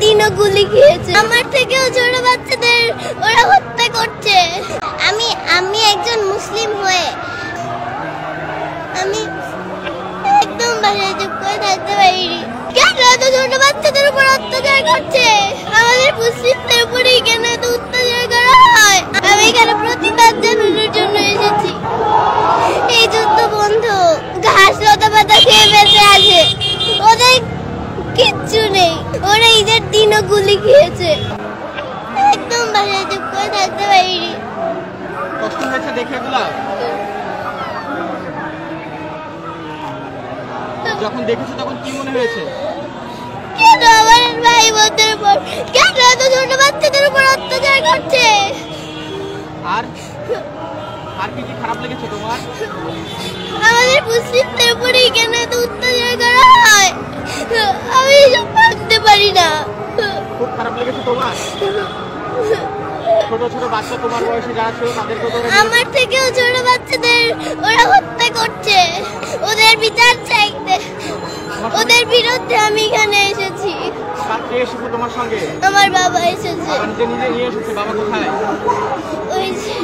দিনও গুলি খেয়েছে। আমার থেকেও ছোট বাচ্চাদের ওরা হত্যা করছে। আমি একজন মুসলিম হয়ে আমি একদম বাসায় চুপ করে থাকতে পারিনি। কেন এত ছোট বাচ্চাদের উপর অত্যাচার করছে? আমাদের মুসলিমদের উপরেই কেন এত অত্যাচার করা হয়? আমি এখানে প্রতিবাদ জানানোর জন্য এসেছি। এই যুদ্ধ বন্ধু, ঘাস লতা পাতা খেয়ে বেঁচে আছে, ওদের কিচ্ছু নেই। ওরা ঈদের দিনও গুলি খেয়েছে। একদম বাসায় চুপ করে থাকতে পারিনি। কষ্ট হয়েছে দেখে এগুলা? যখন দেখেছো তখন কি মনে হয়েছে? কেন আমার ভাই বোনদের উপর কেন এত ছোট বাচ্চাদের উপর অত্যাচার করছে? আর আর কি কি খারাপ লেগেছে তোমার? আমাদের মুসলিমদের উপরেই কেন এত অত্যাচার করা হয়? আমি এসব ভাবতে পারি না। খুব খারাপ লেগেছে তোমার? ছোট ছোট বাচ্চা তোমার বয়সে যারা ছিল তাদেরকে তো আমার থেকেও ছোট বাচ্চাদের ওরা হত্যা করছে। ওদের বিচার চাইতে, ওদের বিরুদ্ধে আমি এখানে এসেছি। কে এসেছে তোমার সঙ্গে? আমার বাবা এসেছে। নিজে নিজে নিয়ে এসেছে। বাবা কোথায়? ওই যে